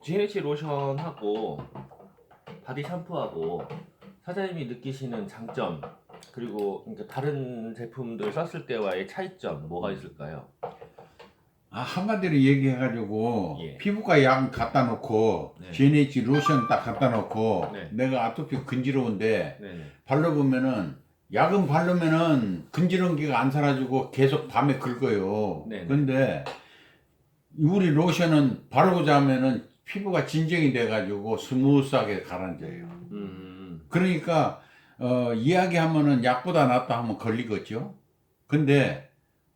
GH 로션하고 바디 샴푸하고 사장님이 느끼시는 장점 그리고 그러니까 다른 제품들 썼을 때와의 차이점 뭐가 있을까요? 한마디로 얘기해가지고 예. 피부과 약 갖다 놓고 네. GNH 로션 딱 갖다 놓고 네. 내가 아토피 근지러운데 네네. 발라보면은 약은 바르면은 근지러운 기가 안 사라지고 계속 밤에 긁어요. 네네. 근데 우리 로션은 바르고 자면은 피부가 진정이 돼가지고 스무스하게 가라앉아요. 그러니까 이야기하면은 약보다 낫다 하면 걸리겠죠. 근데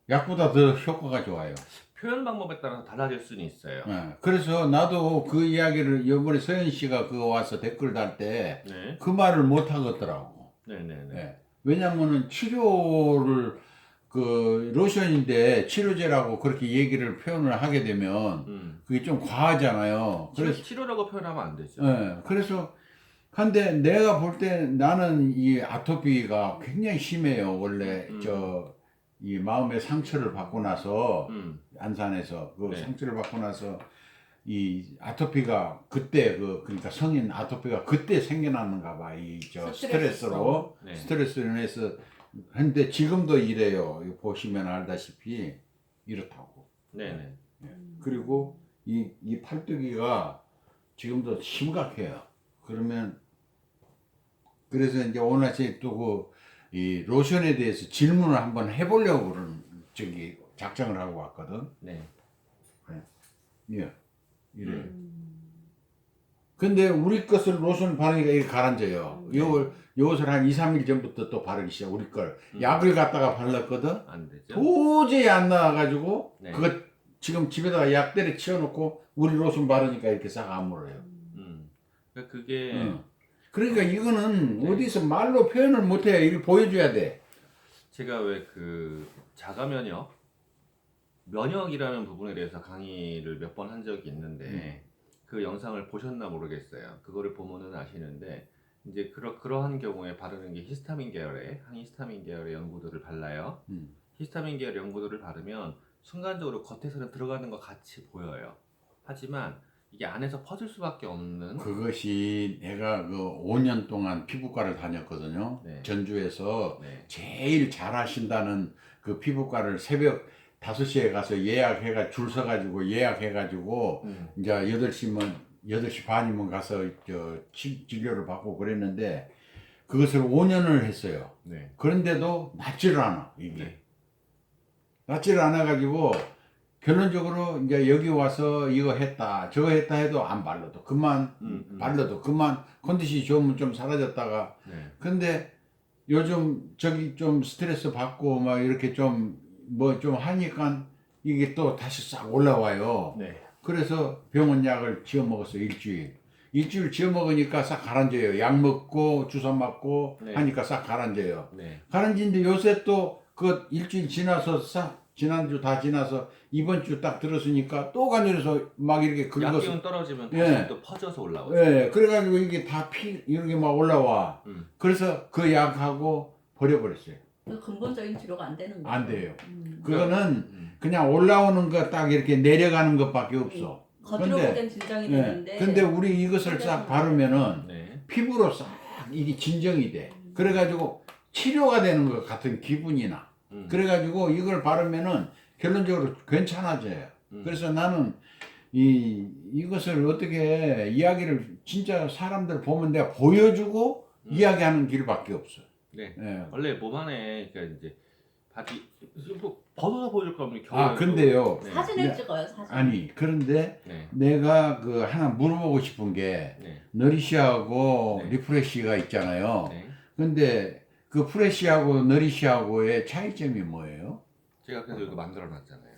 약보다 더 효과가 좋아요. 표현 방법에 따라서 달라질 수는 있어요. 그래서 나도 그 이야기를 이번에 서현 씨가 그거 와서 댓글 달 때 네. 그 말을 못 하겠더라고. 네네네. 왜냐면은 치료를 그 로션인데 치료제라고 그렇게 얘기를 표현을 하게 되면 그게 좀 과하잖아요. 그래서 치료라고 표현하면 안 되죠. 그래서 한데 내가 볼 때 나는 이 아토피가 굉장히 심해요. 원래 이 마음의 상처를 받고 나서 안산에서 그 네. 상처를 받고 나서 이 아토피가 그때 그러니까 성인 아토피가 그때 생겨났는가 봐. 이 스트레스로 네. 스트레스로 인해서 근데 지금도 이래요. 이거 보시면 알다시피 이렇다고. 네네. 그리고 이 팔뚝이가 지금도 심각해요. 그러면 그래서 이제 오늘 아침에 또 이 로션에 대해서 질문을 한번 해보려고 그런 작정을 하고 왔거든. 네. 예, 이래. 근데 우리 것을 로션 바르니까 이게 가라앉아요. 요것을 한 2, 3일 전부터 또 바르기 시작. 우리 걸 약을 갖다가 발랐거든. 안 되죠. 도저히 안 나와가지고 네. 그거 지금 집에다가 약대를 치워놓고 우리 로션 바르니까 이렇게 싹 안 물어요. 그러니까 그게 그러니까 이거는 네. 어디서 말로 표현을 못해. 이걸 보여줘야 돼. 제가 왜 그 자가 면역이라는 부분에 대해서 강의를 몇 번 한 적이 있는데 그 영상을 보셨나 모르겠어요. 그거를 보면은 아시는데 이제 그러한 경우에 바르는 게 히스타민 계열의 항히스타민 계열의 연고들을 발라요. 히스타민 계열 연고들을 바르면 순간적으로 겉에서는 들어가는 것 같이 보여요. 하지만 이게 안에서 퍼질 수밖에 없는 그것이 내가 그 5년 동안 피부과를 다녔거든요. 네. 전주에서 네. 제일 잘하신다는 그 피부과를 새벽 5시에 가서 예약해가 줄 서가지고 예약해가지고 이제 8시 반이면 가서 진료를 받고 그랬는데 그것을 5년을 했어요. 네. 그런데도 낫지를 않아 이게. 네. 낫지를 않아가지고 결론적으로 이제 여기 와서 이거 했다 저거 했다 해도 안 발라도 그만 발라도 그만 컨디션이 좋으면 좀 사라졌다가 네. 근데 요즘 좀 스트레스 받고 막 이렇게 좀 뭐 좀 하니까 이게 또 다시 싹 올라와요. 네. 그래서 병원 약을 지어 먹었어요. 일주일 지어 먹으니까 싹 가라앉아요. 약 먹고 주사 맞고 네. 하니까 싹 가라앉아요. 네. 가라앉는데 요새 또 그 일주일 지나서 싹 지난주 다 지나서 이번 주 딱 들었으니까 또 간절해서 막 이렇게 긁어서 약기운 떨어지면 다시 예. 또 퍼져서 올라오죠. 그래가지고 이게 다 이렇게 막 올라와. 그래서 그 약하고 버려버렸어요. 그 근본적인 치료가 안 되는 거죠. 안 돼요. 그거는 그냥 올라오는 거 딱 이렇게 내려가는 것밖에 없어. 겉으로 근데- 보기엔 진정이 되는데 근데 우리 이것을 싹 바르면은 네. 피부로 싹 이게 진정이 돼. 그래가지고 치료가 되는 것 같은 기분이 나. 그래가지고 이걸 바르면은 결론적으로 괜찮아져요. 그래서 나는 이것을 어떻게 이야기를 진짜 사람들 보면 내가 보여주고 이야기하는 길밖에 없어. 네. 예. 원래 몸 안에 그러니까 이제 바디 벗어서 보여줄 거면 겨울에도 근데요. 네. 사진을 네. 찍어요. 사진. 아니 그런데 네. 내가 그 하나 물어보고 싶은 게 네. 너리시하고 네. 리프레시가 있잖아요. 네. 근데 그 프레시하고 너리시하고의 차이점이 뭐예요? 제가 그래서 이거 만들어 놨잖아요.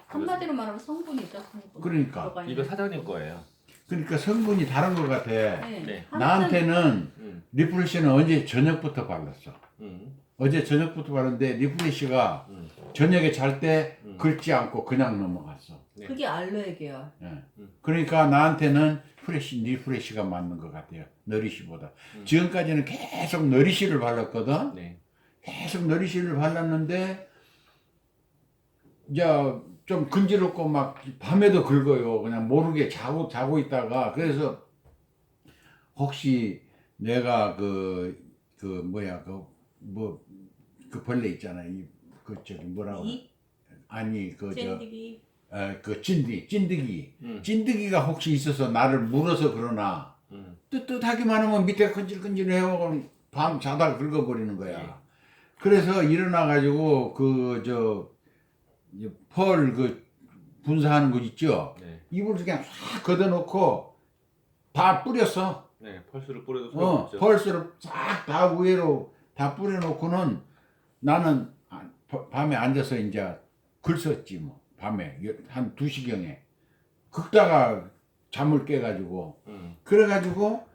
한마디로 말하면 성분이죠. 성분. 그러니까. 들어가 있는 이거 사장님 거예요. 그러니까 성분이 다른 것 같아. 네. 네. 나한테는 리프레시는 어제 저녁부터 발랐어. 음. 어제 저녁부터 바르는데 리프레시가 저녁에 잘 때 긁지 않고 그냥 넘어갔어. 네. 그게 알로에 계열. 그러니까 나한테는 리프레시가 맞는 것 같아요. 너리시보다. 지금까지는 계속 너리시를 발랐거든. 네. 계속 너리시를 발랐는데 이제 좀 근지럽고 막 밤에도 긁어요. 그냥 모르게 자고 있다가 그래서 혹시 내가 뭐야 그 벌레 있잖아. 그 저기 뭐라고 그래? 이 아니 젠디기 그 찐득이 음. 찐득이가 혹시 있어서 나를 물어서 그러나 뜨뜻하기만 하면 밑에 끈질끈질해요. 밤 자다가 긁어버리는 거야. 예. 그래서 일어나 가지고 펄 분사하는 거 있죠. 네. 이불 그냥 싹 걷어놓고 다 뿌렸어. 네, 펄스를 뿌려도 소용없죠. 펄스를 싹 다 위로 다 뿌려놓고는 나는 밤에 앉아서 이제 글썼지 뭐. 밤에 한 2시경에 긁다가 잠을 깨가지고 그래가지고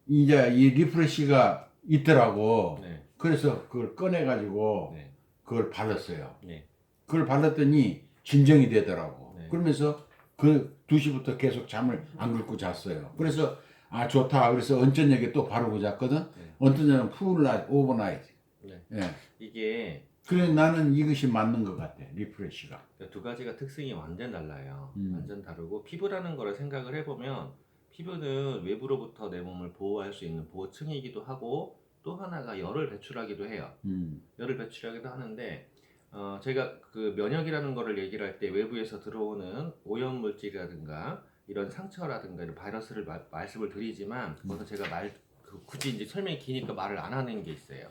이제 이 리프레시가 있더라고. 네. 그래서 그걸 꺼내가지고 네. 그걸 발랐어요. 네. 그걸 발랐더니 진정이 되더라고. 네. 그러면서 그 2시부터 계속 잠을 안 긁고 잤어요. 그래서 아 좋다. 그래서 언저녁에 또 바르고 잤거든. 네. 언저녁은 풀나잇, 오버나잇. 네. 예. 이게 그래 나는 이것이 맞는 것 같아. 리프레시가. 두 가지가 특성이 완전 달라요. 음. 완전 다르고 피부라는 거를 생각을 해보면 피부는 외부로부터 내 몸을 보호할 수 있는 보호층이기도 하고 또 하나가 열을 배출하기도 해요. 열을 배출하기도 하는데 제가 그 면역이라는 거를 얘기를 할 때 외부에서 들어오는 오염 물질이라든가 이런 상처라든가 이런 바이러스를 말씀을 드리지만 그것은 제가 굳이 이제 설명이 기니까 말을 안 하는 게 있어요.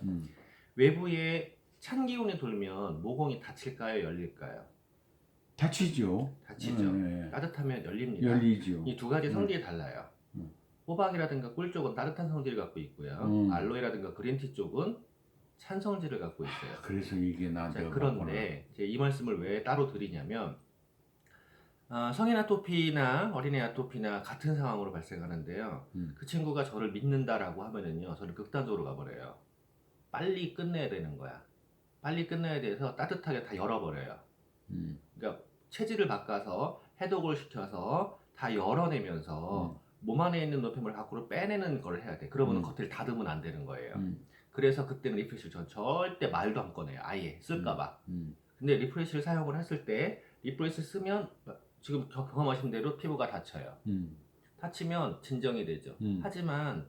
외부에 찬 기운이 돌면 모공이 닫힐까요, 열릴까요? 다치죠. 닫히죠. 예. 따뜻하면 열립니다. 열리죠. 이 두 가지 성질이 달라요. 호박이라든가 꿀 쪽은 따뜻한 성질을 갖고 있고요. 알로에라든가 그린티 쪽은 찬 성질을 갖고 있어요. 그래서 이게 나한테 자, 그런데 제가 이 말씀을 왜 따로 드리냐면 성인 아토피나 어린애 아토피나 같은 상황으로 발생하는데요. 그 친구가 저를 믿는다라고 하면은요, 저는 극단적으로 가버려요. 빨리 끝내야 되는 거야. 빨리 끝내야 돼서 따뜻하게 다 열어버려요. 그러니까 체질을 바꿔서 해독을 시켜서 다 열어내면서 몸 안에 있는 노폐물을 밖으로 빼내는 걸 해야 돼. 그러면 겉을 닫으면 안 되는 거예요. 그래서 그때는 리프레시를 전 절대 말도 안 꺼내요. 아예 쓸까봐. 근데 리프레시를 사용을 했을 때 리프레시 쓰면 지금 경험하신 대로 피부가 닫혀요. 닫히면 진정이 되죠. 하지만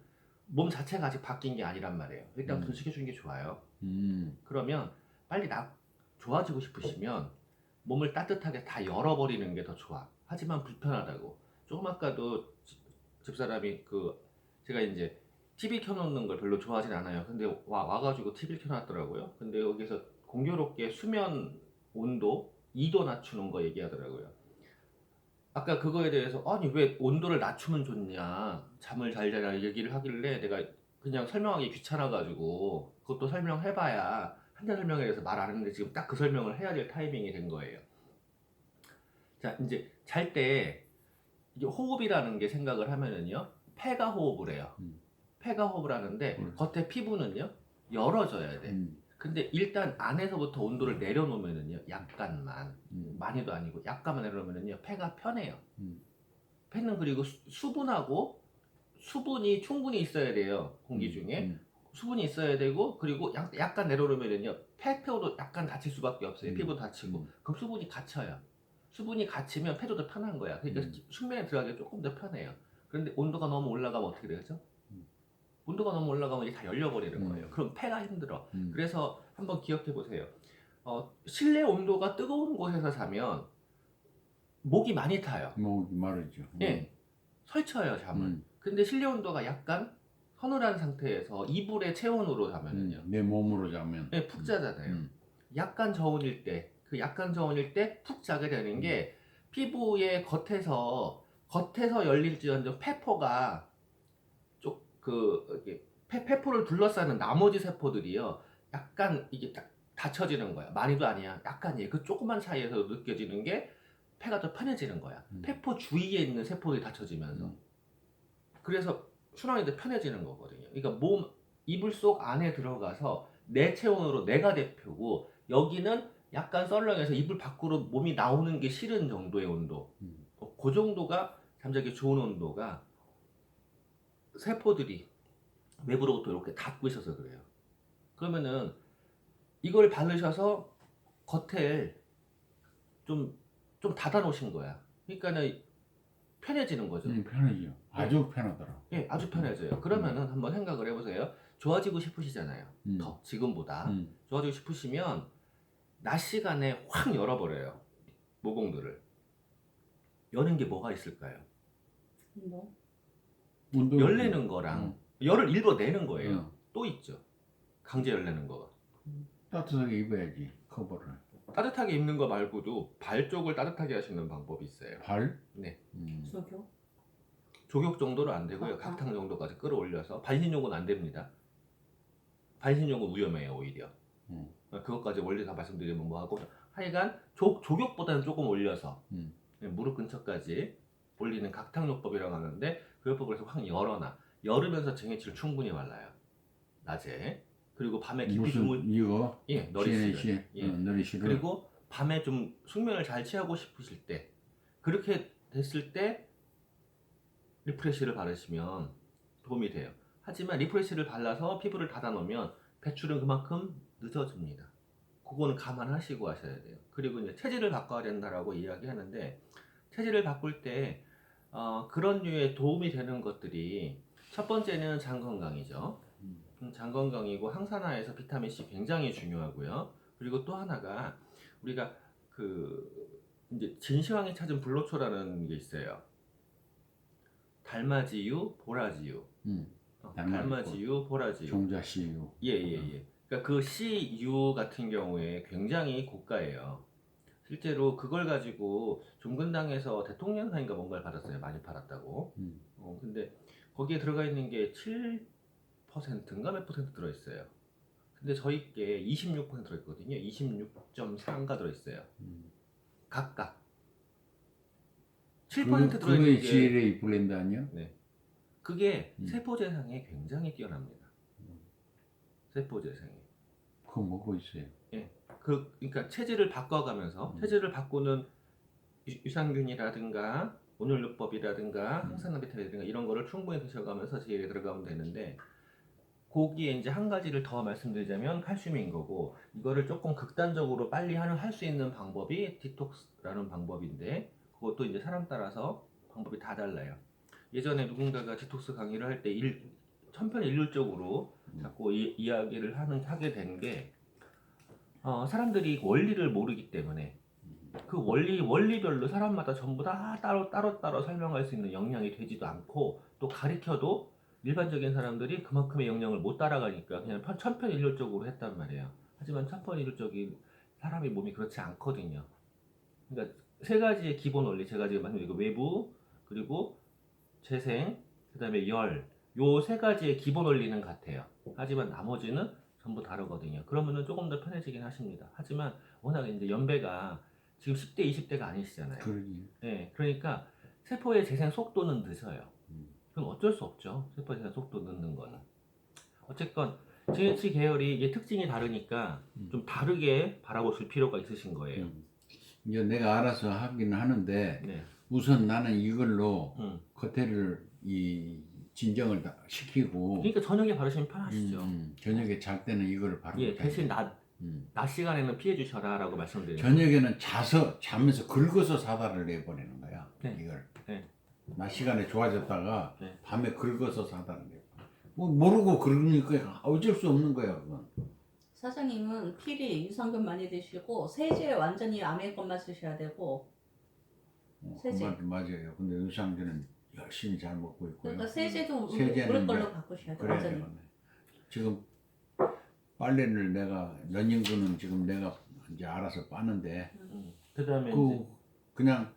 몸 자체가 아직 바뀐 게 아니란 말이에요. 일단 분식해주는 게 좋아요. 그러면 빨리 좋아지고 싶으시면 몸을 따뜻하게 다 열어버리는 게 더 좋아. 하지만 불편하다고. 조금 아까도 집사람이 제가 이제 TV 켜놓는 걸 별로 좋아하진 않아요. 근데 와가지고 TV를 켜놨더라고요. 근데 여기서 공교롭게 수면 온도 2도 낮추는 거 얘기하더라고요. 아까 그거에 대해서 아니 왜 온도를 낮추면 좋냐, 잠을 잘 자냐 얘기를 하길래 내가 그냥 설명하기 귀찮아가지고 그것도 설명해봐야 한자 설명에 대해서 말 안 했는데 지금 딱 그 설명을 해야 될 타이밍이 된 거예요. 자, 이제 잘 때 이게 호흡이라는 게 생각을 하면은요, 폐가 호흡을 해요. 폐가 호흡을 하는데 겉에 피부는요 열어줘야 돼. 근데 일단 안에서부터 온도를 내려놓으면은요, 약간만, 많이도 아니고 약간만 내려놓으면은요, 폐가 편해요. 폐는 그리고 수분이 충분히 있어야 돼요. 공기 중에 수분이 있어야 되고, 그리고 약간 내려놓으면은요, 폐도 약간 다칠 수밖에 없어요. 피부 다치고. 그럼 수분이 갇혀요. 수분이 갇히면 폐도 더 편한 거야. 그러니까 숙면에 들어가기가 조금 더 편해요. 그런데 온도가 너무 올라가면 어떻게 되죠? 온도가 너무 올라가면 이게 다 열려버리는 거예요. 그럼 폐가 힘들어. 그래서 한번 기억해 보세요. 실내 온도가 뜨거운 곳에서 자면 목이 많이 타요. 목이 마르죠. 예, 설쳐요 잠을. 근데 실내 온도가 약간 서늘한 상태에서 이불의 체온으로 자면은요, 내 몸으로 자면 예, 푹 자잖아요. 약간 저온일 때, 그 약간 저온일 때 푹 자게 되는 게 피부의 겉에서 열릴지언정 페포가 페포를 둘러싸는 나머지 세포들이요, 약간 이게 딱 닫혀지는 거야. 많이도 아니야, 약간이에요. 그 조그만 차이에서 느껴지는 게 폐가 더 편해지는 거야. 페포 주위에 있는 세포들이 닫혀지면서. 그래서 순환이 더 편해지는 거거든요. 그러니까 이불 속 안에 들어가서 내 체온으로 내가 대표고, 여기는 약간 썰렁해서 이불 밖으로 몸이 나오는 게 싫은 정도의 온도. 그 정도가 잠자기 좋은 온도가 세포들이 외부로부터 이렇게 닫고 있어서 그래요. 그러면은 이걸 바르셔서 겉을 좀 닫아놓으신 거야. 그러니까는 편해지는 거죠. 편하죠. 아주 편하더라. 예, 아주 편해져요. 그러면은 한번 생각을 해보세요. 좋아지고 싶으시잖아요. 음. 더 지금보다 음. 좋아지고 싶으시면 낮 시간에 확 열어버려요. 모공들을. 여는 게 뭐가 있을까요? 뭐 운동 열내는 거랑 열을 일부러 내는 거예요. 응. 또 있죠. 강제 열내는 거가. 따뜻하게 입어야지 커버를. 따뜻하게 입는 거 말고도 발 쪽을 따뜻하게 하시는 방법이 있어요. 발? 네. 조교? 조격 정도는 안 되고요. 각탕. 각탕 정도까지 끌어올려서 반신욕은 안 됩니다. 반신욕은 위험해요 오히려. 그것까지 원리 다 말씀드리면 뭐하고 하여간 조격보다는 조금 올려서 무릎 근처까지 올리는 각탕요법이라고 하는데 그 요법을 해서 확 열어놔. 열으면서 쟁여치를 충분히 말라요. 낮에. 그리고 밤에 깊이 주무 이거? 예, 너리시를. 예. 너리시를. 그리고 밤에 좀 숙면을 잘 취하고 싶으실 때 그렇게 됐을 때 리프레시를 바르시면 도움이 돼요. 하지만 리프레시를 발라서 피부를 닫아 놓으면 배출은 그만큼 늦어집니다. 그거는 감안하시고 하셔야 돼요. 그리고 이제 체질을 바꿔야 된다라고 이야기하는데 체질을 바꿀 때 그런 류의 도움이 되는 것들이 첫 번째는 장 건강이죠. 장 건강이고 항산화에서 비타민 C 굉장히 중요하고요. 그리고 또 하나가 우리가 이제 진시황이 찾은 불로초라는 게 있어요. 달마지유, 보라지유. 달마지유, 보라지유. 종자씨유. 예. 그러니까 그 CU 같은 경우에 굉장히 고가예요. 실제로 그걸 가지고 종근당에서 대통령상인가 뭔가를 받았어요. 많이 팔았다고. 근데 거기에 들어가 있는 게 7%인가 몇 퍼센트 들어있어요. 근데 저희 게 26% 들어있거든요. 26.4인가 들어있어요. 각각. 7% 들어있는 그게 게 GLA 블렌드 아니야? 네. 그게 세포재생에 굉장히 뛰어납니다. 세포재생에. 그거 먹고 있어요. 예. 그러니까 체질을 바꿔가면서 체질을 바꾸는 유산균이라든가 온열요법이라든가 항산화 비타민이라든가 이런 거를 충분히 드셔가면서 제일에 들어가면 되는데 거기에 이제 한 가지를 더 말씀드리자면 칼슘인 거고 이거를 조금 극단적으로 빨리 할 수 있는 방법이 디톡스라는 방법인데 그것도 이제 사람 따라서 방법이 다 달라요. 예전에 누군가가 디톡스 강의를 할 때 천편일률적으로 자꾸 이야기를 하게 된 게 사람들이 원리를 모르기 때문에 그 원리별로 사람마다 전부 다 따로 설명할 수 있는 역량이 되지도 않고 또 가르쳐도 일반적인 사람들이 그만큼의 역량을 못 따라가니까 그냥 천편일률적으로 했단 말이에요. 하지만 천편일률적인 사람의 몸이 그렇지 않거든요. 그러니까 세 가지의 기본 원리 제가 지금 말씀드린 그 외부 그리고 재생 그다음에 열 요 세 가지의 기본 원리는 같아요. 하지만 나머지는 전부 다르거든요. 그러면은 조금 더 편해지긴 하십니다. 하지만 워낙 이제 연배가 지금 10대, 20대가 아니시잖아요. 그러지. 네, 그러니까 세포의 재생 속도는 늦어요. 그럼 어쩔 수 없죠. 세포의 재생 속도 늦는 거는. 어쨌건 GH 계열이 이게 특징이 다르니까 좀 다르게 바라보실 필요가 있으신 거예요. 이제 내가 알아서 하긴 하는데 네. 우선 나는 이걸로 겉에를 진정을 다 시키고 그러니까 저녁에 바르시면 편하시죠. 저녁에 잘 때는 이거를 바르고 예, 대신 자요. 낮 시간에는 피해 주셔라라고 말씀드리는 저녁에는 자면서 긁어서 사다를 내보내는 거야. 네. 이걸. 네. 낮 시간에 좋아졌다가 네. 밤에 긁어서 사다를 내보내. 뭐 모르고 그러니까 어쩔 수 없는 거야 그건. 사장님은 필히 유산균 많이 드시고 세제 완전히 아메 것만 쓰셔야 되고 세제. 맞아요. 근데 유산균은 열심히 잘 먹고 있고요. 그러니까 세제도 세제는 우리 걸로 이제 바꾸셔야 돼요. 그래야 완전히. 되겠네. 지금 빨래를 런닝구는 지금 내가 이제 알아서 빠는데 그다음에 이제 그냥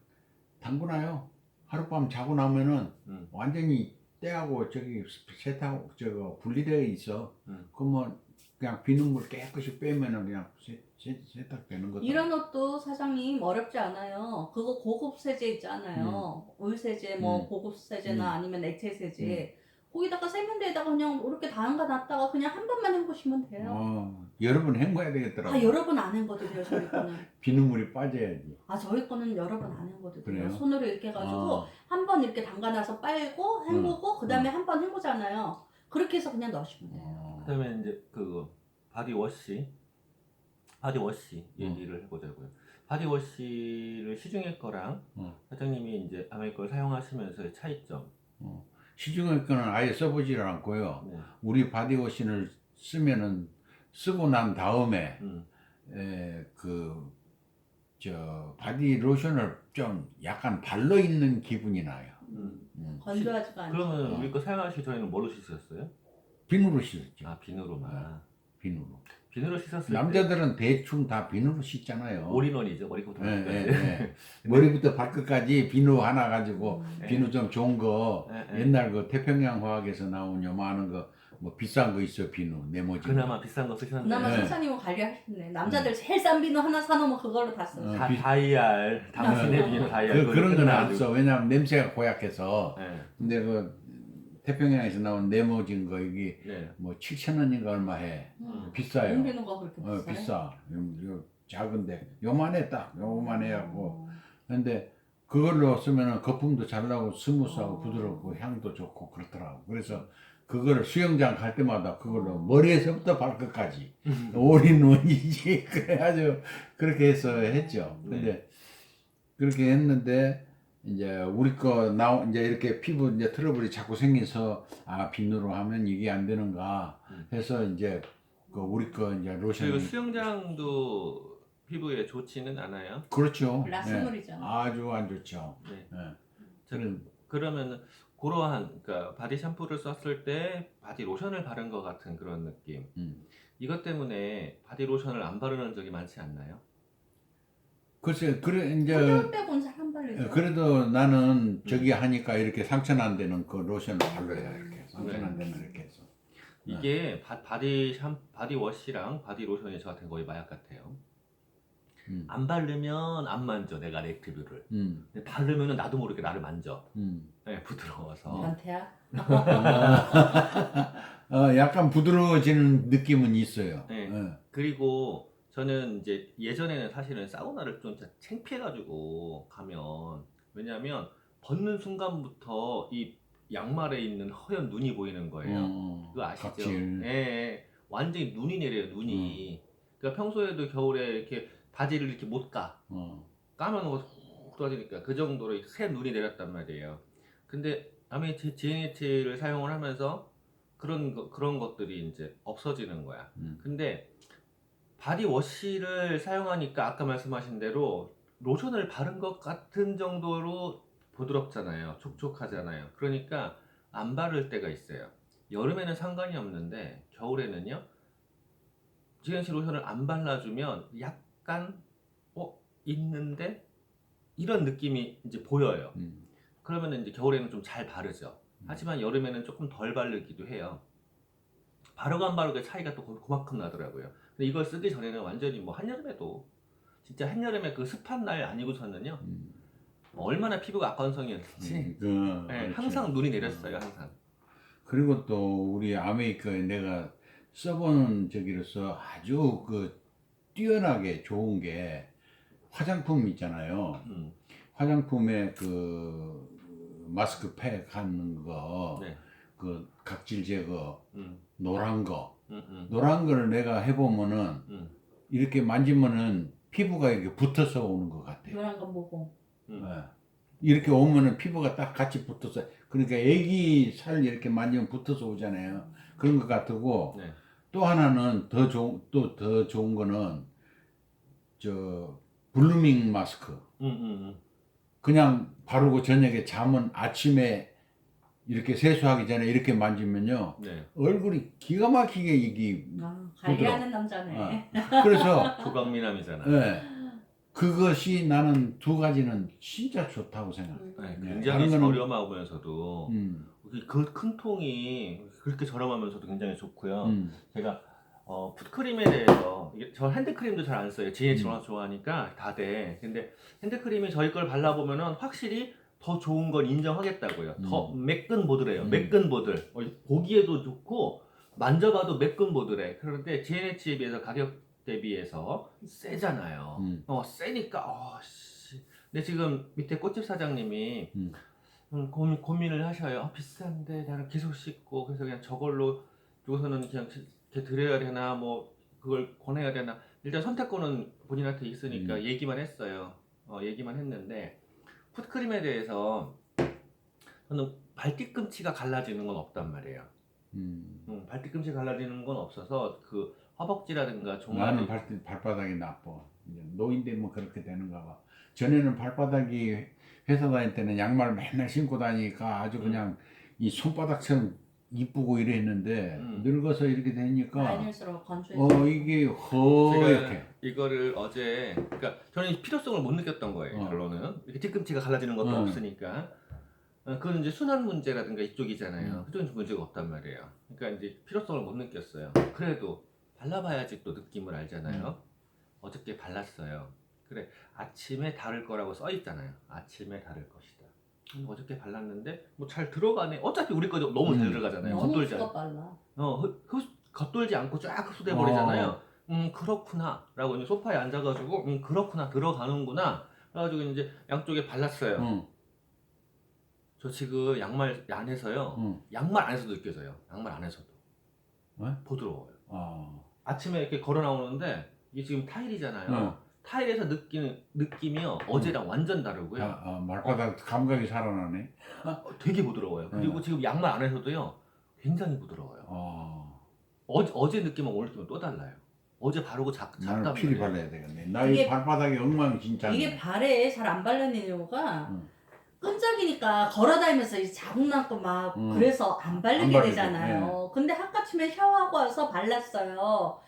담그나요. 하룻밤 자고 나면은 음. 완전히 때하고 저기 세탁 분리되어 있어. 그러면 그냥 비눗물 깨끗이 빼면은 그냥 세탁되는 거다. 이런 옷도 사장님 어렵지 않아요. 그거 고급 세제 있잖아요. 울 세제, 뭐 고급 세제나 아니면 액체 세제. 거기다가 세면대에다가 그냥 이렇게 담가놨다가 그냥 한 번만 헹구시면 돼요. 여러 번 헹궈야 되겠더라고. 아 여러 번 안 헹궈도 돼요 저희 거는. 비눗물이 빠져야지. 아 저희 거는 여러 번 안 헹궈도 돼요. 그래요? 손으로 이렇게 해가지고 한 번 이렇게 담가놔서 빨고 헹구고 그 다음에 한 번 헹구잖아요. 그렇게 해서 그냥 넣으시면 돼요. 그다음에 이제 바디워시 얘기를 해보자고요. 바디워시를 시중에 거랑 사장님이 이제 아메 걸 사용하시면서의 차이점. 시중의 거는 아예 써보지를 않고요. 네. 우리 바디워시를 쓰고 난 다음에 바디 로션을 좀 약간 발로 있는 기분이 나요. 건조하지가 않죠. 그러면 우리 거 사용하시기 전에는 뭘로 씻으셨어요? 비누로 씻었죠. 아, 비누로만. 비누로. 비누로 씻었을 남자들은 대충 다 비누로 씻잖아요. 때 올인원이죠. 머리부터 예, 발끝까지. 예, 예. 머리부터 발끝까지 비누 하나 가지고 비누 좀 좋은 거 옛날 그 태평양 화학에서 나온 요만한 거 뭐 비싼 거 있어 비누 네모진 그나마 비싼 거 쓰셨는데. 그나마 네. 선사님은 관리하시네. 남자들 제일 싼 비누 하나 사놓으면 그걸로 다 써. 다이알, 당신의 비누 다이알. 그런 건 안 끝나가지고. 써. 왜냐면 냄새가 고약해서. 네. 근데 그 태평양에서 나온 네모진 거 이게 네. 뭐 7,000원인가 얼마 해. 비싸요. 돈 비누가 그렇게 비싸요? 비싸. 요 작은데 요만해 딱 요만해 갖고. 근데 그걸로 쓰면은 거품도 잘 나고 스무스하고 부드럽고 향도 좋고 그렇더라고. 그래서 그거를 수영장 갈 때마다 그걸로 머리에서부터 발끝까지 올인원이지. 그래가지고 그렇게 해서 했죠. 근데 그렇게 했는데 이제 우리 거 이제 이렇게 피부 이제 트러블이 자꾸 생겨서 비누로 하면 이게 안 되는가 해서 이제 그 우리 거 이제 로션. 그리고 수영장도 피부에 좋지는 않아요. 그렇죠. 라스물이잖아. 아주 안 좋죠. 네. 그러면 그러한 그러니까 바디 샴푸를 썼을 때 바디 로션을 바른 것 같은 그런 느낌. 이것 때문에 바디 로션을 안 바르는 적이 많지 않나요? 글쎄, 그래 이제 한겨울 빼고는 잘 안 바르죠. 그래도 나는 저기 하니까 이렇게 상처 안 되는 그 로션을 발라야 이렇게 상처 안 되는 이렇게 해서. 이게 바디 워시랑 바디 로션이 저한테 거의 마약 같아요. 안 바르면 안 만져 내가 액티브를. 근데 바르면은 나도 모르게 나를 만져. 네, 부드러워서. 변태야? 약간 부드러워지는 느낌은 있어요. 네. 그리고 저는 이제 예전에는 사실은 사우나를 좀 진짜 창피해가지고 가면 왜냐면 벗는 순간부터 이 양말에 있는 허연 눈이 보이는 거예요. 그거 아시죠? 각질. 예, 완전히 눈이 내려요, 눈이. 그러니까 평소에도 겨울에 이렇게 바지를 이렇게 못 가. 까면 훅 떨어지니까 그 정도로 새 눈이 내렸단 말이에요. 근데 아메 GNH를 사용을 하면서 그런 것들이 이제 없어지는 거야. 근데 바디워시를 사용하니까 아까 말씀하신 대로 로션을 바른 것 같은 정도로 부드럽잖아요. 촉촉하잖아요. 그러니까 안 바를 때가 있어요. 여름에는 상관이 없는데 겨울에는요. GNC 로션을 안 발라주면 약간 있는데 이런 느낌이 이제 보여요. 그러면 이제 겨울에는 좀 잘 바르죠. 하지만 여름에는 조금 덜 바르기도 해요. 바르고 안 바르고의 차이가 또 그만큼 나더라고요. 근데 이걸 쓰기 전에는 완전히 뭐 한여름에도 진짜 한여름에 그 습한 날 아니고서는요 얼마나 피부가 악건성이었는지 네, 항상 눈이 내렸어요. 항상. 그리고 또 우리 아메이커에 내가 써보는 저기로서 아주 그 뛰어나게 좋은 게 화장품 있잖아요. 화장품에 그 마스크팩 하는 거, 네. 그 각질 제거, 노란 거, 음. 노란 거를 내가 해보면은 이렇게 만지면은 피부가 이렇게 붙어서 오는 것 같아요. 노란 건 뭐고? 네. 이렇게 오면은 피부가 딱 같이 붙어서, 그러니까 애기 살 이렇게 만지면 붙어서 오잖아요. 그런 것 같고, 네. 또 하나는 더 좋은 거는 저 블루밍 마스크. 그냥 바르고 저녁에 자면 아침에 이렇게 세수하기 전에 이렇게 만지면요. 네. 얼굴이 기가 막히게 이게 관리하는 남자네. 그래서 조각미남이잖아. 네, 그것이 나는 두 가지는 진짜 좋다고 생각해. 네, 네, 굉장히 다른 거는- 저렴하면서도 그 큰 통이 그렇게 저렴하면서도 굉장히 좋고요. 제가 풋크림에 대해서 저 핸드크림도 잘 안 써요. GH 워낙 좋아하니까 다 돼. 근데 핸드크림이 저희 걸 발라보면은 확실히 더 좋은 건 인정하겠다고요. 더 매끈보드래요. 매끈보들. 보기에도 좋고 만져봐도 매끈보드래. 그런데 GNH에 비해서 가격 대비해서 세잖아요. 세니까 씨. 근데 지금 밑에 꽃집 사장님이 고민을 하셔요. 비싼데 나는 계속 씻고 그래서 그냥 저걸로 여기서는 그냥 이렇게 드려야 되나 뭐 그걸 권해야 되나. 일단 선택권은 본인한테 있으니까 얘기만 했어요. 얘기만 했는데 풋크림에 대해서 저는 발뒤꿈치가 갈라지는 건 없단 말이에요. 발뒤꿈치 갈라지는 건 없어서 그 허벅지라든가 종아리 나는 발바닥이 나빠. 이제 노인되면 그렇게 되는가 봐. 전에는 발바닥이 회사 다닐 때는 양말 맨날 신고 다니니까 아주 그냥 이 손바닥처럼 이쁘고 이랬는데 늙어서 이렇게 되니까 라인일수록 건조해져. 이게 제가 허옇게. 이거를 어제 그러니까 저는 필요성을 못 느꼈던 거예요. 결론은 이렇게 뒤꿈치가 갈라지는 것도 없으니까 그건 이제 순환 문제라든가 이쪽이잖아요. 그쪽은 문제가 없단 말이에요. 그러니까 이제 필요성을 못 느꼈어요. 그래도 발라봐야지 또 느낌을 알잖아요. 어저께 발랐어요. 그래 아침에 다를 거라고 써 있잖아요. 아침에 다를 것이다. 어저께 발랐는데 뭐 잘 들어가네. 어차피 우리 거 너무 잘 들어가잖아요. 너무 겉돌지 흡수가 빨라. 겉돌지 않고 쫙 흡수돼 버리잖아요. 그렇구나 라고 이제 소파에 앉아가지고 그렇구나 들어가는구나 그래가지고 이제 양쪽에 발랐어요. 저 지금 양말 안에서요. 양말 안에서도 느껴져요. 양말 안에서도 왜? 부드러워요. 아침에 이렇게 걸어 나오는데 이게 지금 타일이잖아요. 타일에서 느끼는 느낌이요 어제랑 완전 다르고요. 말바닥 감각이 살아나네. 되게 부드러워요. 그리고 지금 양말 안에서도요 굉장히 부드러워요. 어제 느낌하고 오늘 느낌은 또 달라요. 어제 바르고 나는 잤단 필히 말이에요. 발라야 되겠네. 나 이 발바닥이 엉망진창. 이게 발에 잘 안 바르는 이유가 끈적이니까 걸어다니면서 이제 자국 남고 막 그래서 안 바르게 바르게, 되잖아요. 근데 아까쯤에 샤워하고 와서 발랐어요.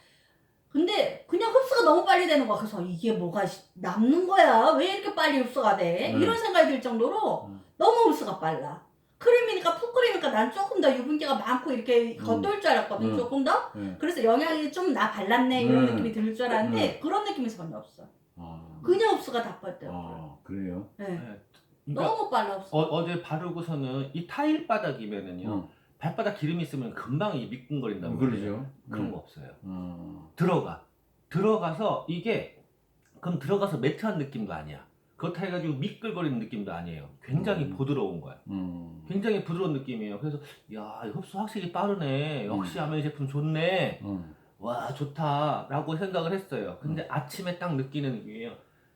근데 그냥 흡수가 너무 빨리 되는 거야. 그래서 이게 뭐가 남는 거야? 왜 이렇게 빨리 흡수가 돼? 이런 생각이 들 정도로 너무 흡수가 빨라. 크림이니까 풋크림이니까 난 조금 더 유분기가 많고 이렇게 겉돌 줄 알았거든. 조금 더. 그래서 영양이 좀 나 발랐네 이런 느낌이 들 줄 알았는데 그런 느낌이 전혀 없어. 그냥 흡수가 다 빠져요. 그래요? 네. 그러니까 너무 빨라 흡수. 어제 바르고서는 이 타일 바닥이면은요 발바닥 기름이 있으면 금방 이 미끈거린단 말이에요. 그러죠. 그런 거 없어요. 들어가서 이게 그럼 들어가서 매트한 느낌도 아니야. 그렇다 해가지고 미끌거리는 느낌도 아니에요. 굉장히 부드러운 거야. 굉장히 부드러운 느낌이에요. 그래서 야 흡수 확실히 빠르네. 역시 아메이 제품 좋네. 와 좋다라고 생각을 했어요. 근데 아침에 딱 느끼는 느낌이에요.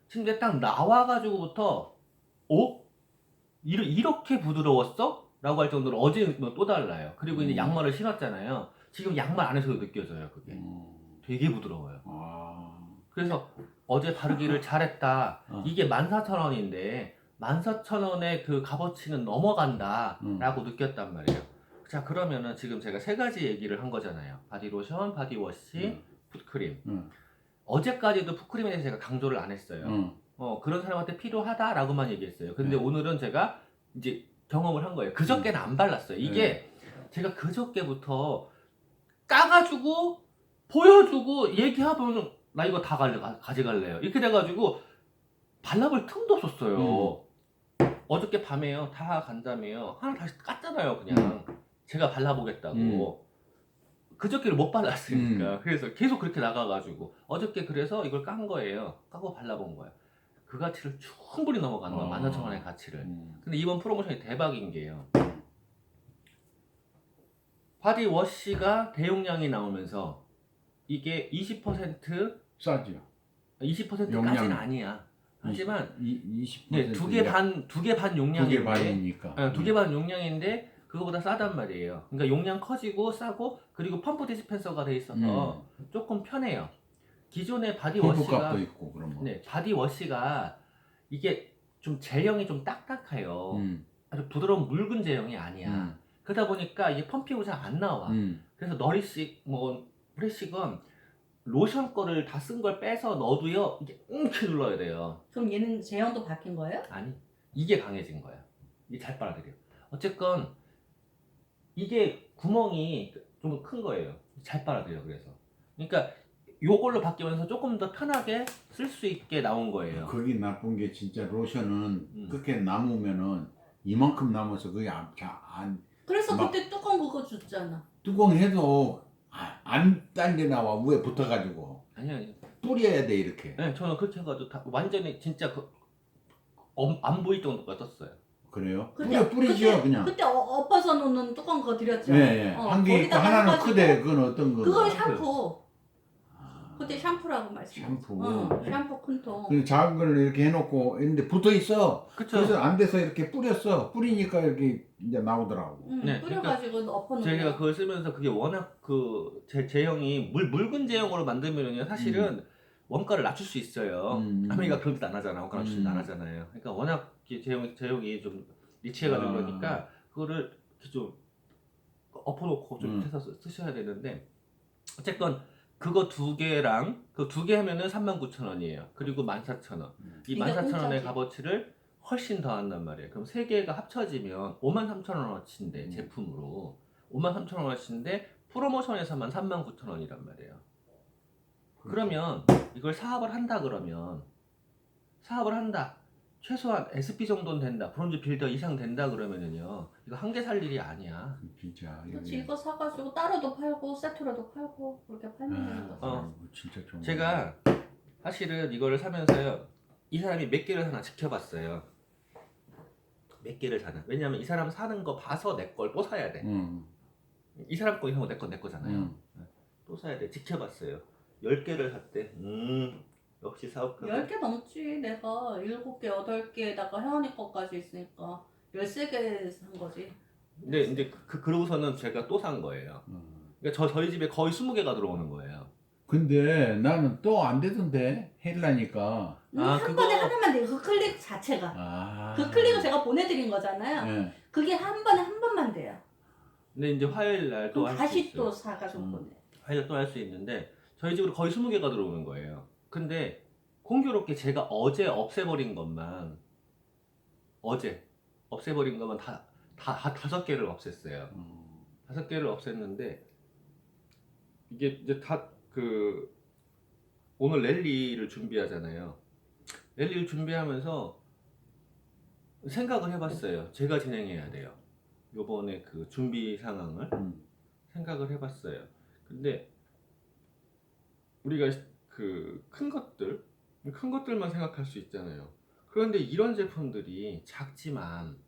침대 딱 나와가지고부터 이렇게 부드러웠어? 라고 할 정도로 어제 느낌은 또 달라요. 그리고 이제 양말을 신었잖아요. 지금 양말 안에서도 느껴져요. 그게 되게 부드러워요. 그래서 어제 바르기를 잘했다. 이게 14,000원인데 14,000원의 그 값어치는 넘어간다 라고 느꼈단 말이에요. 자 그러면은 지금 제가 세 가지 얘기를 한 거잖아요. 바디로션, 바디워시, 풋크림. 어제까지도 풋크림에 대해서 제가 강조를 안 했어요. 그런 사람한테 필요하다라고만 얘기했어요. 근데 오늘은 제가 이제 경험을 한 거예요. 그저께는 안 발랐어요. 이게 제가 그저께부터 까가지고 보여주고 얘기하면 나 이거 다 가져갈래요. 이렇게 돼가지고 발라볼 틈도 없었어요. 어저께 밤에요. 다 간다며요. 하나 다시 깠잖아요. 그냥 제가 발라보겠다고. 그저께를 못 발랐으니까. 그래서 계속 그렇게 나가가지고 어저께 그래서 이걸 깐 거예요. 까고 발라본 거예요. 그 가치를 충분히 넘어가는 거야. 14,000원의 가치를. 근데 이번 프로모션이 대박인 게요. 바디워시가 대용량이 나오면서 이게 20% 싸죠. 20%까지는 용량. 아니야. 하지만 20% 네, 두 개 반 용량인데 2개 반이니까. 2개 반 용량인데 그거보다 싸단 말이에요. 그러니까 용량 커지고 싸고 그리고 펌프 디스펜서가 돼 있어서 조금 편해요. 기존의 바디워시가 펌프값도 있고 그러면. 네, 바디워시가 이게 좀 제형이 좀 딱딱해요. 아주 부드러운 묽은 제형이 아니야. 그러다 보니까 이게 펌핑이 잘 안 나와. 그래서 너리식 뭐 프레시건 로션 거를 다 쓴 걸 빼서 넣어도요 이게 이렇게 눌러야 돼요. 그럼 얘는 제형도 바뀐 거예요? 아니 이게 강해진 거야. 이게 잘 빨아들여. 어쨌건 이게 구멍이 좀 큰 거예요. 잘 빨아들여. 그래서 그러니까 요걸로 바뀌면서 조금 더 편하게 쓸 수 있게 나온 거예요. 거기 나쁜 게 진짜 로션은 그렇게 남으면은 이만큼 남아서 그게 안 그래서 막- 그때 뚜껑 그거 줬잖아. 뚜껑해도 안 당겨 나와 위에 붙어가지고 아니 뿌려야 돼 이렇게. 네, 저는 그렇게 해가지고 다 완전히 진짜 안 보일 정도까지 썼어요. 그래요? 그때- 뿌리죠 그냥. 그때 엎어서 놓는 뚜껑 그거 드렸죠. 예, 예. 한 개 있고 거기다가 하나는 해가지고 크대. 그건 어떤 거? 그거 샴푸. 그때 샴푸라고 말씀했어. 샴푸. 샴푸 큰 통. 그 작은 걸 이렇게 해놓고 있는데 붙어 있어. 그쵸. 그래서 안 돼서 이렇게 뿌렸어. 뿌리니까 이렇게 이제 나오더라고. 네, 뿌려가지고 엎어놓은 제가 거야. 그걸 쓰면서 그게 워낙 그 제형이 묽은 제형으로 만들면은요 사실은 원가를 낮출 수 있어요. 아메리카 그런 짓 안 하잖아. 원가 낮출 짓 안 하잖아요. 그러니까 워낙 이 제형이 좀 리치해가지고 그러니까 그거를 이렇게 좀 엎어놓고 좀 해서 쓰셔야 되는데 어쨌건 그거 두 개랑 그 두 개 하면은 39,000원이에요. 그리고 14,000원. 이 이게 14,000원의 공짜지. 값어치를 훨씬 더 한단 말이에요. 그럼 세 개가 합쳐지면 53,000원어치인데 제품으로 53,000원어치인데 프로모션에서만 39,000원이란 말이에요. 그러면 이걸 사업을 한다 그러면 사업을 한다. 최소한 SP 정도는 된다. 브론즈 빌더 이상 된다 그러면은요. 이거 한 개 살 일이 아니야. 진짜. 그렇지 이거 사가지고 따로도 팔고 세트로도 팔고 그렇게 팔면 되는 거지. 진짜 좋은 제가 사실은 이거를 사면서요. 이 사람이 몇 개를 사나 지켜봤어요. 몇 개를 사나. 왜냐면 이 사람 사는 거 봐서 내 걸 또 사야 돼. 이 사람 거 이상은 내 거잖아요. 또 사야 돼. 지켜봤어요. 10개를 샀대. 역시 사업가. 10개 넘지. 내가 7개, 8개에다가 혜원이 거까지 있으니까 13개 산 거지. 근데 이제 그러고서는 제가 또 산 거예요. 그러니까 저희 집에 거의 20개가 들어오는 거예요. 근데 나는 또 안 되던데 헬라니까. 아, 한 그거- 번에 하나만 돼요. 그 클릭 자체가. 그 클릭을 제가 보내드린 거잖아요. 네. 그게 한 번에 한 번만 돼요. 근데 이제 화요일 날 또 그럼 할 수 다시 있어요. 또 사가지고 보내. 화요일 날 또 할 수 있는데 저희 집으로 거의 20개가 들어오는 거예요. 근데 공교롭게 제가 어제 없애버린 것만 다 5개를 없앴어요. 5개를 없앴는데 이게 이제 다 오늘 랠리를 준비하잖아요. 랠리를 준비하면서 생각을 해봤어요. 제가 진행해야 돼요. 요번에 그 준비 상황을 생각을 해봤어요. 근데 우리가 큰 것들만 생각할 수 있잖아요. 그런데 이런 제품들이 작지만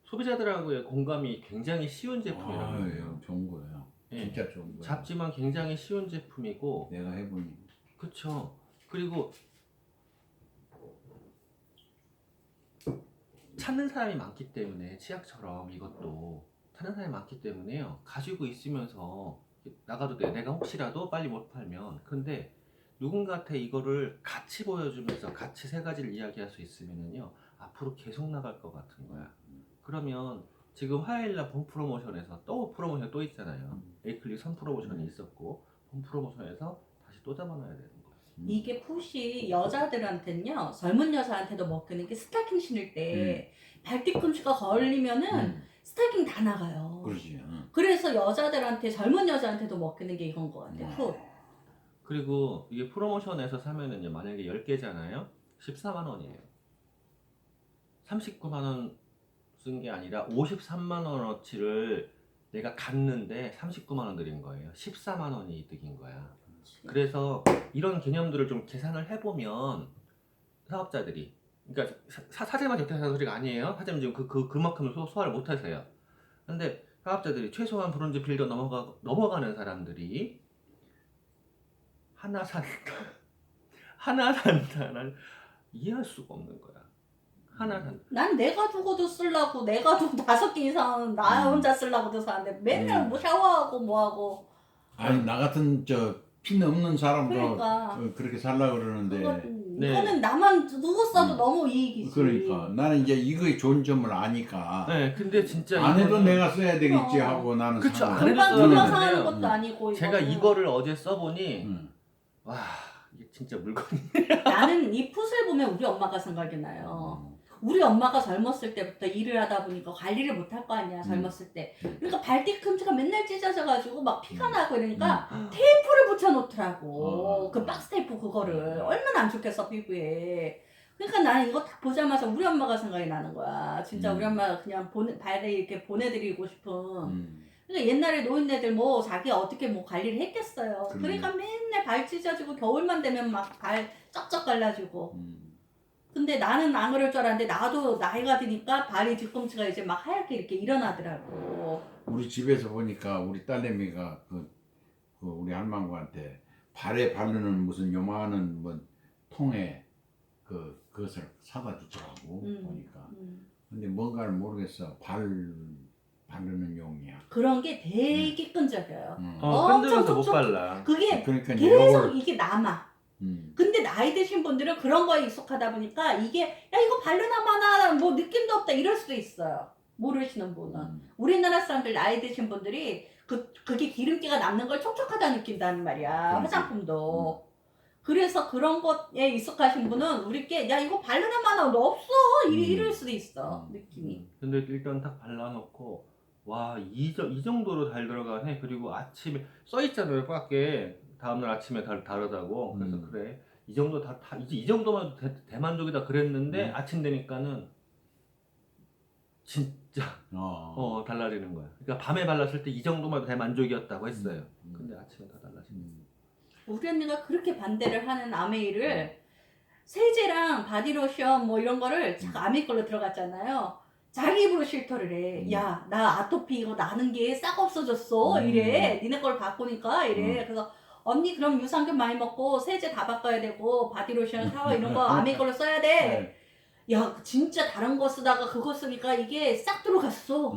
소비자들하고의 공감이 굉장히 쉬운 제품이란 말이에요. 좋은 거예요. 예. 진짜 좋은 거예요. 작지만 굉장히 쉬운 제품이고, 내가 해보니. 그쵸. 그리고 찾는 사람이 많기 때문에 치약처럼 이것도 찾는 사람이 많기 때문에요. 가지고 있으면서 나가도 돼. 내가 혹시라도 빨리 못 팔면. 근데 누군가한테 이거를 같이 보여주면서 같이 세 가지를 이야기할 수 있으면은요 앞으로 계속 나갈 것 같은 거야. 그러면 지금 화요일날 본 프로모션에서 또 프로모션 또 있잖아요. 에이클리 선 프로모션이 있었고 본 프로모션에서 다시 또 잡아놔야 되는 거야. 이게 풋이 여자들한테는요, 젊은 여자한테도 먹히는 게 스타킹 신을 때 발뒤꿈치가 걸리면은 스타킹 다 나가요. 그러지. 그래서 여자들한테, 젊은 여자한테도 먹히는 게 이건 것 같아. 풋. 그리고 이게 프로모션에서 사면은요 만약에 10개잖아요 14만 원이에요. 39만 원 쓴 게 아니라 53만 원어치를 내가 갔는데 39만 원 들인 거예요. 14만 원이 이득인 거야. 그래서 이런 개념들을 좀 계산을 해보면 사업자들이, 그러니까 사재만 적대하는 소리가 아니에요. 사재는 지금 그만큼을 소화를 못 하세요. 근데 사업자들이 최소한 브론즈 빌더 넘어가는 사람들이 하나 산다. 난 이해할 수가 없는 거야. 하나 산다. 난 내가 두고도 쓰려고, 내가 두고 5개 이상은 나 혼자 쓰려고도 사는데 맨날 뭐 샤워하고 뭐하고. 아니 나 같은 피 없는 사람도 그러니까. 그렇게 살라 그러는데. 이거는 나만 누구 써도 너무 이익이지. 그러니까 나는 이제 이거의 좋은 점을 아니까. 네, 근데 진짜 안 해도 이거는- 내가 써야 되겠지 그럼. 하고 나는 그쵸, 산 안 거야. 해도 골반 써야 둘러서 되는데요. 하는 것도 아니고. 제가 이거는. 이거를 어제 써보니 와 이게 진짜 물건이. 나는 이 풋을 보면 우리 엄마가 생각이 나요. 우리 엄마가 젊었을 때부터 일을 하다 보니까 관리를 못 할 거 아니야, 젊었을 때. 그러니까 발뒤꿈치가 맨날 찢어져가지고 막 피가 나고 이러니까 테이프를 붙여놓더라고. 그 박스 테이프 그거를. 얼마나 안 좋겠어, 피부에. 그러니까 나는 이거 딱 보자마자 우리 엄마가 생각이 나는 거야. 진짜 우리 엄마가 그냥 발에 이렇게 보내드리고 싶은. 그러니까 옛날에 노인네들 뭐 자기 어떻게 뭐 관리를 했겠어요. 그러니까 맨날 발 찢어지고 겨울만 되면 막 발 쩍쩍 갈라지고. 근데 나는 안 그럴 줄 알았는데 나도 나이가 드니까 발이 뒤꿈치가 이제 막 하얗게 이렇게 일어나더라고. 우리 집에서 보니까 우리 딸내미가 그 우리 할망구한테 발에 바르는 무슨 요만한 뭐 통에 그것을 사다 주더라고 보니까. 근데 뭔가를 모르겠어. 바르는 용이야. 그런 게 되게 끈적여요. 끈적여서 엄청 못 촉촉- 발라. 그게 그러니까 계속 요걸 이게 남아. 근데 나이 드신 분들은 그런 거에 익숙하다 보니까 이게 야 이거 바르나 마나 뭐 느낌도 없다 이럴 수도 있어요. 모르시는 분은. 우리나라 사람들 나이 드신 분들이 그게 기름기가 남는 걸 촉촉하다 느낀다는 말이야. 화장품도. 그래서 그런 것에 익숙하신 분은 우리께 야 이거 바르나 마나 너 없어 이럴 수도 있어 느낌이. 근데 일단 딱 발라놓고 와 이 정도로 잘 들어가네. 그리고 아침에 써있잖아요 밖에 다음날 아침에 다르다고. 그래서 그래 이 정도 이제 이 정도만 해도 대만족이다 그랬는데 아침 되니까는 진짜 달라지는 거야. 그러니까 밤에 발랐을 때 이 정도만 해도 대만족이었다고 했어요. 근데 아침에 다 달라지는. 우리 언니가 그렇게 반대를 하는 아메이를 세제랑 바디로션 뭐 이런 거를 자꾸 아메이 걸로 들어갔잖아요. 자기 입으로 실토를 해. 야, 나 아토피 이거 나는 게 싹 없어졌어. 이래. 니네 걸 바꾸니까 이래. 그래서 언니 그럼 유산균 많이 먹고 세제 다 바꿔야 되고 바디로션 샤워 이런 거 아메이 걸로 써야 돼. 야, 진짜 다른 거 쓰다가 그거 쓰니까 이게 싹 들어갔어.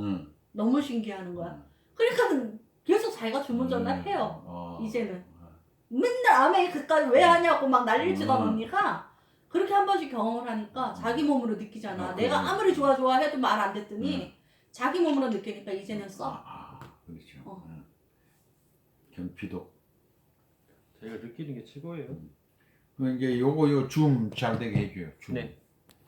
너무 신기하는 거야. 그러니까 계속 자기가 주문 전화해요. 이제는. 맨날 아메이 그까지 왜 하냐고 막 난리를 치던 언니가 그렇게 한 번씩 경험을 하니까 자기 몸으로 느끼잖아. 내가 아무리 좋아 해도 말 안 듣더니 자기 몸으로 느끼니까 이제는 써. 그렇죠. 견피도. 저희가 느끼는 게 최고예요. 이제 요거 줌 잘 되게 해줘요. 줌. 네.